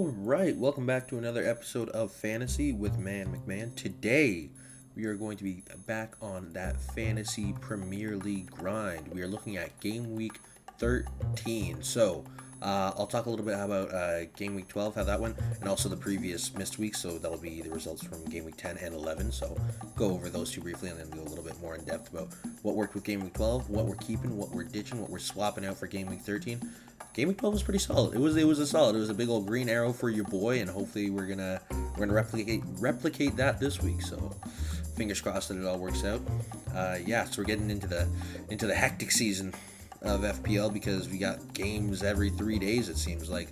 All right, welcome back to another episode of Fantasy with Man McMahon. Today, we are going to be back on that Fantasy Premier League grind. We are looking at Game Week 13. So, I'll talk a little bit about Game Week 12, how that went, and also the previous missed weeks. So, that'll be the results from Game Week 10 and 11. So, go over those two briefly and then go a little bit more in depth about what worked with Game Week 12, what we're keeping, what we're ditching, what we're swapping out for Game Week 13. Game Week 12 was pretty solid. It was a solid. It was a big old green arrow for your boy, and hopefully we're gonna replicate that this week. So fingers crossed that it all works out. So we're getting into the hectic season of FPL because we got games every 3 days, it seems like.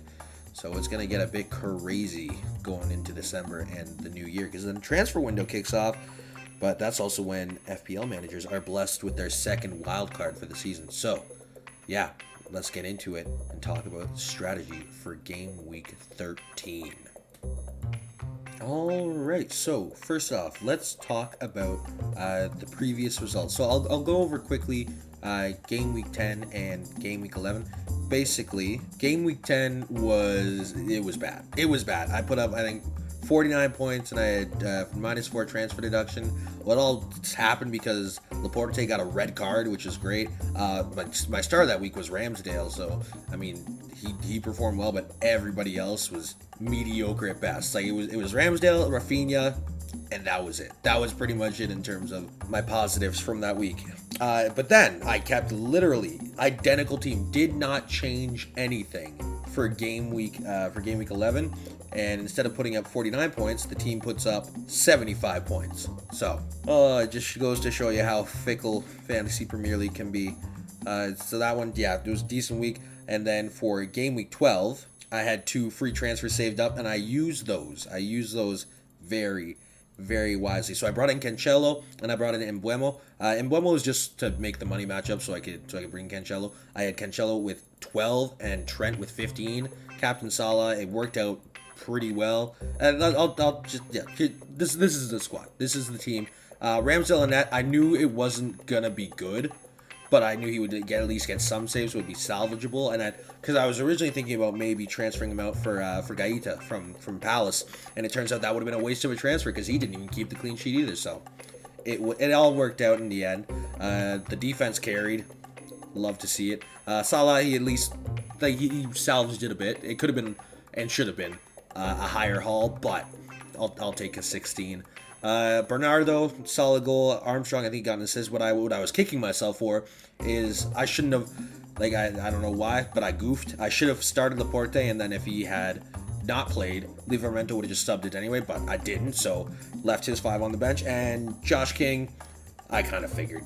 So it's gonna get a bit crazy going into December and the new year because then the transfer window kicks off. But that's also when FPL managers are blessed with their second wild card for the season. So yeah. Let's get into it and talk about strategy for Game Week 13. Alright, so first off, let's talk about the previous results. So I'll go over quickly Game Week 10 and Game Week 11. Basically, Game Week 10 was bad. It was bad. I put up, I think, 49 points, and I had -4 transfer deduction. What all happened because Laporte got a red card, which is great. My star that week was Ramsdale, so I mean he performed well, but everybody else was mediocre at best. Like it was Ramsdale, Rafinha, and that was it. That was pretty much it in terms of my positives from that week. But then I kept literally identical team, did not change anything for game week 11. And instead of putting up 49 points, the team puts up 75 points. So, it just goes to show you how fickle Fantasy Premier League can be. So that one, yeah, it was a decent week. And then for Game Week 12, I had 2 free transfers saved up, and I used those. Very, very wisely. So I brought in Cancelo, and I brought in Mbeumo. Mbeumo was just to make the money match up so I could bring Cancelo. I had Cancelo with 12 and Trent with 15. Captain Salah, it worked out pretty well. And I'll just, yeah, this is the squad. This is the team. Ramsdale and that, I knew it wasn't gonna be good, but I knew he would at least get some saves, so it would be salvageable. And because I was originally thinking about maybe transferring him out for Gaeta from Palace, and it turns out that would have been a waste of a transfer because he didn't even keep the clean sheet either. So it all worked out in the end. The defense carried. Love to see it. Salah, he at least he salvaged it a bit. It could have been and should have been a higher haul, but I'll take a 16. Bernardo, solid goal. Armstrong, I think, got an assist. What I was kicking myself for is I shouldn't have, I don't know why, but I goofed. I should have started Laporte, and then if he had not played, Livramento would have just subbed it anyway, but I didn't, so left his 5 on the bench. And Josh King, I kind of figured.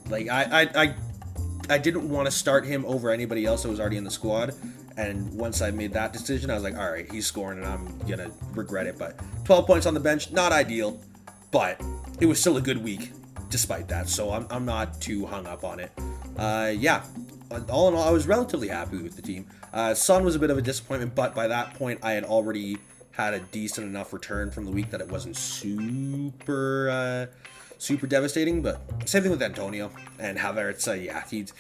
I didn't want to start him over anybody else that was already in the squad. And once I made that decision, I was like, all right, he's scoring and I'm going to regret it. But 12 points on the bench, not ideal, but it was still a good week despite that. So I'm not too hung up on it. All in all, I was relatively happy with the team. Son was a bit of a disappointment, but by that point, I had already had a decent enough return from the week that it wasn't super devastating. But same thing with Antonio and Havertz. He's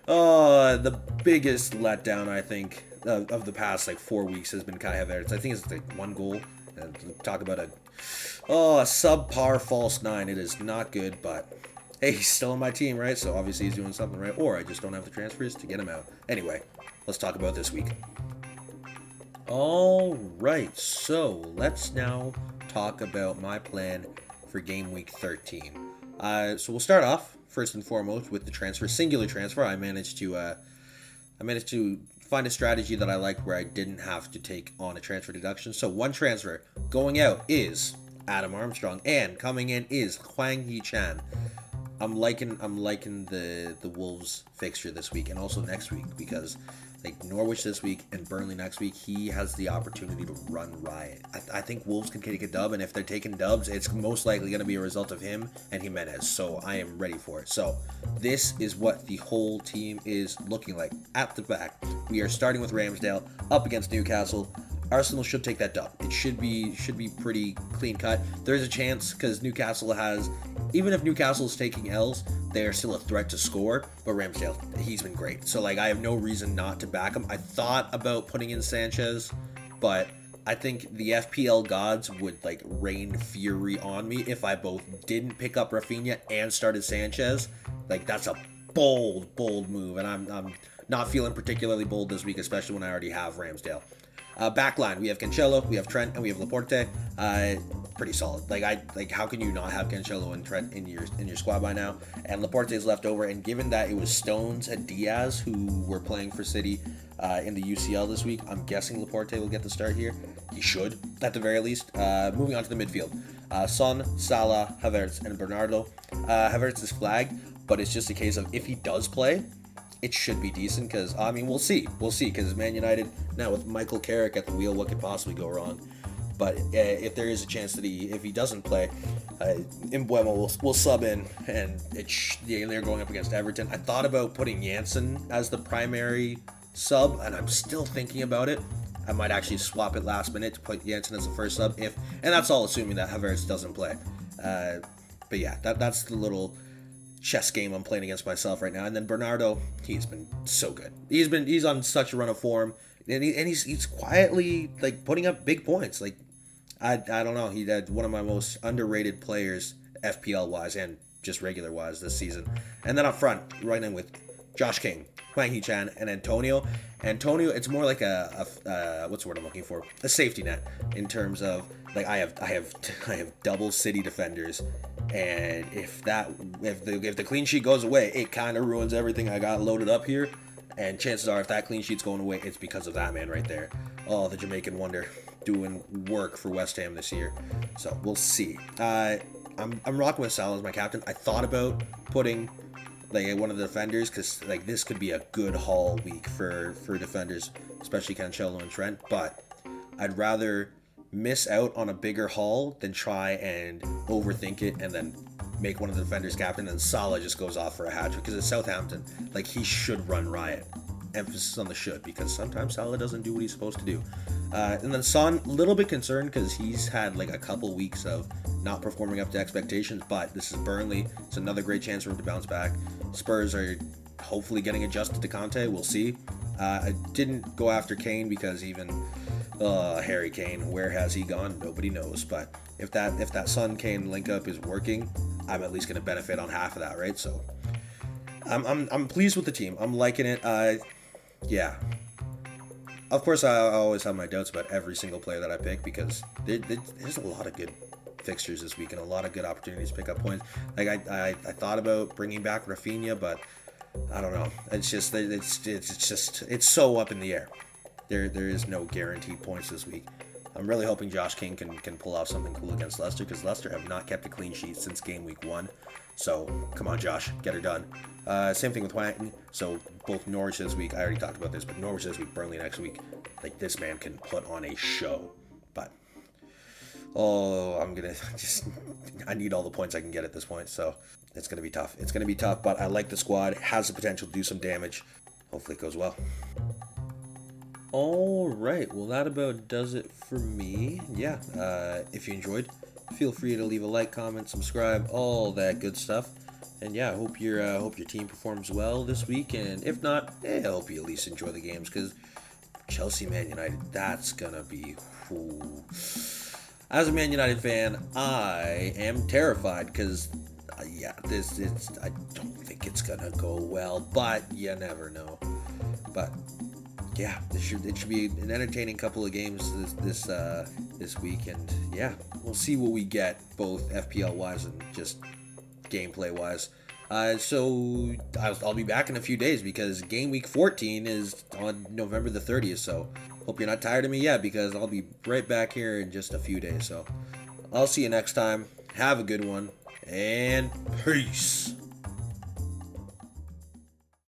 the biggest letdown, I think, of the past 4 weeks has been Kai Havertz. I think it's 1 goal. And talk about a subpar false 9. It is not good, but hey, he's still on my team, right? So obviously he's doing something right, or I just don't have the transfers to get him out. Anyway, let's talk about this week. All right, so let's now talk about my plan for Game Week 13. So we'll start off first and foremost with the singular transfer. I managed to find a strategy that I liked where I didn't have to take on a transfer deduction. So 1 transfer going out is Adam Armstrong, and coming in is Hwang Hee-chan. I'm liking the Wolves fixture this week and also next week because Norwich this week and Burnley next week, he has the opportunity to run riot. I think Wolves can take a dub, and if they're taking dubs, it's most likely going to be a result of him and Jimenez, so I am ready for it. So this is what the whole team is looking like. At the back, we are starting with Ramsdale up against Newcastle. Arsenal should take that dub. It should be pretty clean cut. There's a chance because Newcastle has, even if Newcastle is taking L's, they are still a threat to score. But Ramsdale, he's been great. So I have no reason not to back him. I thought about putting in Sanchez, but I think the FPL gods would like rain fury on me if I both didn't pick up Rafinha and started Sanchez. Like that's a bold move, and I'm not feeling particularly bold this week, especially when I already have Ramsdale. Backline, we have Cancelo, we have Trent, and we have Laporte. Pretty solid. Like how can you not have Cancelo and Trent in your squad by now? And Laporte is left over. And given that it was Stones and Diaz who were playing for City in the UCL this week, I'm guessing Laporte will get the start here. He should, at the very least. Moving on to the midfield, Son, Salah, Havertz, and Bernardo. Havertz is flagged, but it's just a case of if he does play, it should be decent because, I mean, we'll see, because Man United, now with Michael Carrick at the wheel, what could possibly go wrong? But if there is a chance that if he doesn't play, Mbeumo will sub in, and they're going up against Everton. I thought about putting Janssen as the primary sub, and I'm still thinking about it. I might actually swap it last minute to put Janssen as the first sub, and that's all assuming that Havertz doesn't play. But yeah, that's the little chess game I'm playing against myself right now. And then Bernardo, he's been so good. He's on such a run of form, and he's quietly like putting up big points. Like I don't know, he's one of my most underrated players FPL wise and just regular wise this season. And then up front, right in with Josh King, Hwang Hee-chan, and Antonio. Antonio, it's more like a what's the word I'm looking for? A safety net in terms of like I have double City defenders. And if the clean sheet goes away, it kind of ruins everything I got loaded up here. And chances are, if that clean sheet's going away, it's because of that man right there. Oh, the Jamaican wonder doing work for West Ham this year. So we'll see. I'm rocking with Salah as my captain. I thought about putting like one of the defenders because like this could be a good haul week for defenders, especially Cancelo and Trent. But I'd rather miss out on a bigger haul than try and overthink it and then make one of the defenders captain and Salah just goes off for a hat trick because it's Southampton. Like he should run riot. Emphasis on the should, because sometimes Salah doesn't do what he's supposed to do. And then Son, a little bit concerned because he's had like a couple weeks of not performing up to expectations, but this is Burnley. It's another great chance for him to bounce back. Spurs are hopefully getting adjusted to Conte. We'll see. I didn't go after Kane because even Harry Kane, where has he gone? Nobody knows. But if that Son Kane link up is working, I'm at least going to benefit on half of that, right? So I'm pleased with the team. I'm liking it. Yeah. Of course, I always have my doubts about every single player that I pick because there's a lot of good fixtures this week and a lot of good opportunities to pick up points. Like I thought about bringing back Rafinha, but I don't know. It's just it's so up in the air. There is no guaranteed points this week. I'm really hoping Josh King can pull off something cool against Leicester because Leicester have not kept a clean sheet since game week 1. So come on, Josh, get her done. Same thing with Hwang. So both Norwich this week. I already talked about this, but Norwich this week, Burnley next week. Like this man can put on a show. But I need all the points I can get at this point. So it's gonna be tough. It's gonna be tough. But I like the squad. It has the potential to do some damage. Hopefully it goes well. All right, well that about does it for me. Yeah, if you enjoyed, feel free to leave a like, comment, subscribe, all that good stuff. And yeah, I hope your team performs well this week. And if not, I hope you at least enjoy the games because Chelsea, Man United, that's gonna be. Ooh. As a Man United fan, I am terrified because I don't think it's gonna go well, but you never know. But yeah, it should be an entertaining couple of games this week, and yeah, we'll see what we get both FPL wise and just gameplay wise. So I'll be back in a few days because game week 14 is on November the 30th. So hope you're not tired of me yet because I'll be right back here in just a few days. So I'll see you next time. Have a good one and peace.